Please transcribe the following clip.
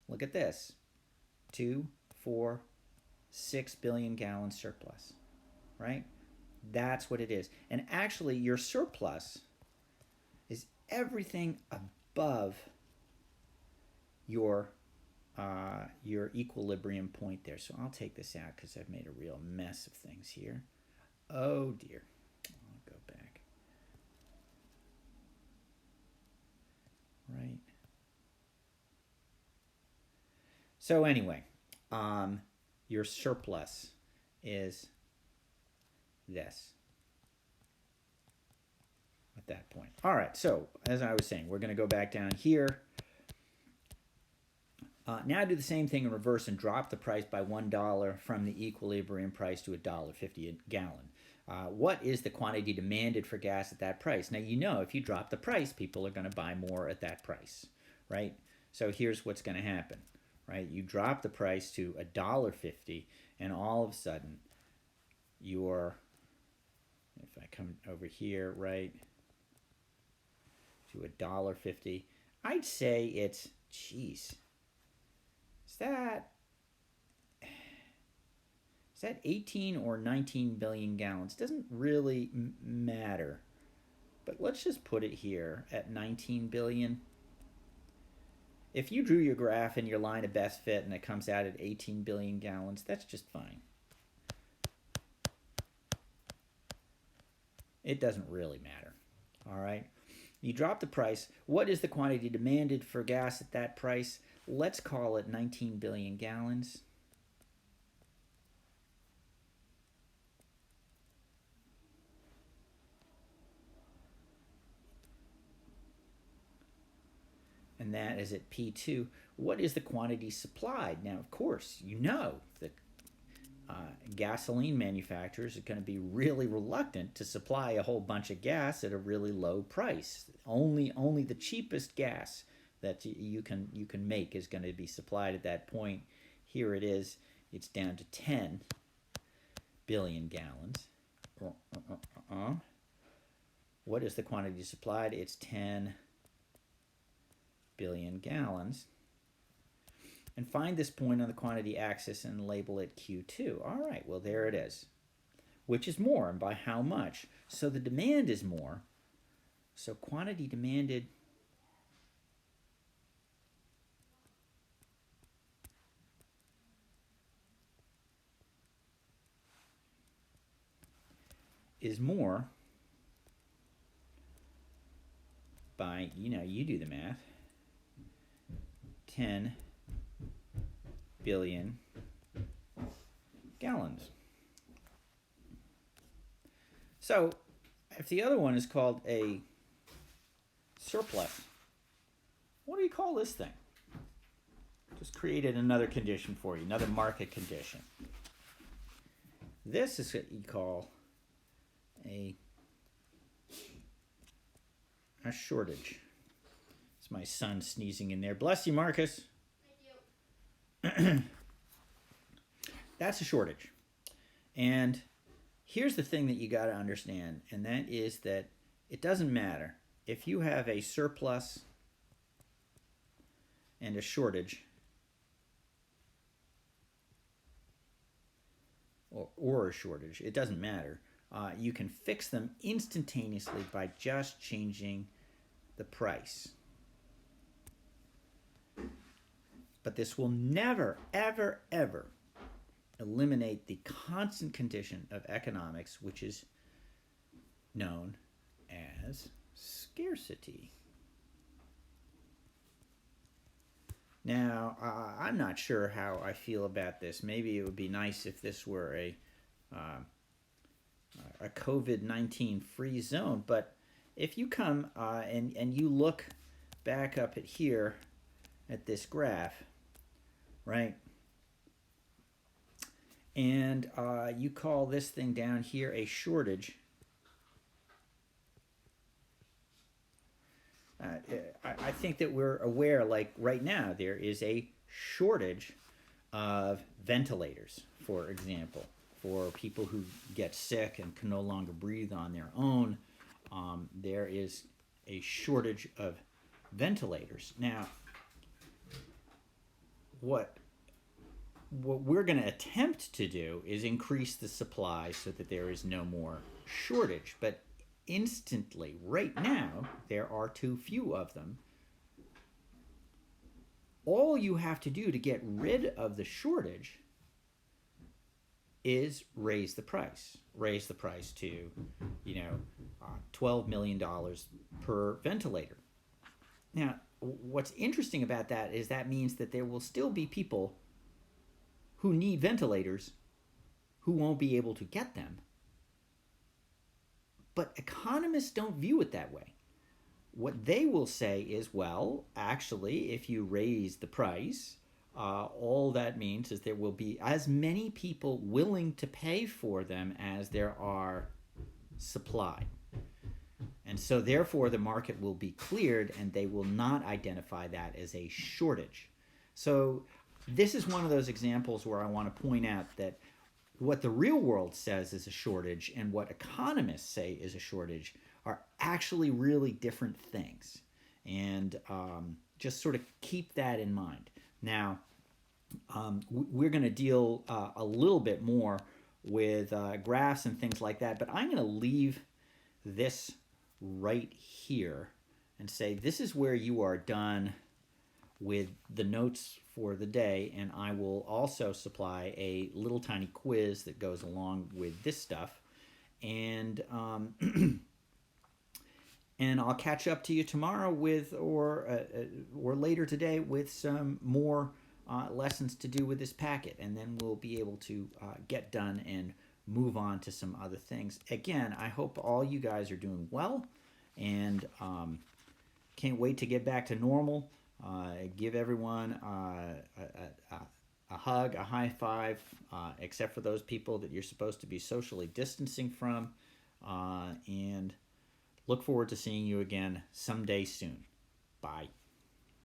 Look at this. 2, 4, 6 billion gallon surplus, right? That's what it is. And actually, your surplus is everything above your equilibrium point there. So I'll take this out because I've made a real mess of things here. Oh dear. I'll go back. Right. So anyway, your surplus is this at that point. All right, so as I was saying, we're going to go back down here. Now do the same thing in reverse and drop the price by $1 from the equilibrium price to $1.50 a gallon. What is the quantity demanded for gas at that price? Now, you know, if you drop the price, people are going to buy more at that price, right? So here's what's going to happen, right? You drop the price to $1.50, and all of a sudden, if I come over here, right, to $1.50, I'd say it's, geez, is that 18 or 19 billion gallons? Doesn't really matter. But let's just put it here at 19 billion. If you drew your graph and your line of best fit and it comes out at 18 billion gallons, that's just fine. It doesn't really matter. All right. You drop the price. What is the quantity demanded for gas at that price? Let's call it 19 billion gallons. And that is at P2. What is the quantity supplied? Now, of course, you know that gasoline manufacturers are going to be really reluctant to supply a whole bunch of gas at a really low price. Only the cheapest gas that you can make is going to be supplied at that point. Here it is. It's down to 10 billion gallons. What is the quantity supplied? It's 10 billion gallons. And find this point on the quantity axis and label it Q2. All right, well, there it is. Which is more, and by how much? So the demand is more. So quantity demanded is more by, you do the math, 10 billion gallons. So if the other one is called a surplus, what do you call this thing? Just created another condition for you, another market condition. This is what you call a shortage. It's my son sneezing in there. Bless you, Marcus. That's a shortage. And here's the thing that you got to understand, and that is that it doesn't matter if you have a surplus and a shortage, or a shortage. It doesn't matter. You can fix them instantaneously by just changing the price. But this will never, ever, ever eliminate the constant condition of economics, which is known as scarcity. Now, I'm not sure how I feel about this. Maybe it would be nice if this were a COVID-19 free zone, but if you come and you look back up at here at this graph, right, and you call this thing down here a shortage, I think that we're aware, like right now, there is a shortage of ventilators, for example, for people who get sick and can no longer breathe on their own. There is a shortage of ventilators. Now, what we're going to attempt to do is increase the supply so that there is no more shortage. But instantly, right now, there are too few of them. All you have to do to get rid of the shortage is raise the price. Raise the price to, $12 million per ventilator. Now, what's interesting about that is that means that there will still be people who need ventilators who won't be able to get them. But economists don't view it that way. What they will say is, well, actually, if you raise the price, all that means is there will be as many people willing to pay for them as there are supply. And so therefore the market will be cleared and they will not identify that as a shortage. So this is one of those examples where I want to point out that what the real world says is a shortage and what economists say is a shortage are actually really different things. And just sort of keep that in mind. Now, we're going to deal a little bit more with graphs and things like that, but I'm going to leave this right here and say this is where you are done with the notes for the day, and I will also supply a little tiny quiz that goes along with this stuff, and and I'll catch up to you tomorrow with or later today with some more lessons to do with this packet, and then we'll be able to get done and move on to some other things. Again, I hope all you guys are doing well, and can't wait to get back to normal. Give everyone a hug, a high five, except for those people that you're supposed to be socially distancing from, and look forward to seeing you again someday soon. Bye.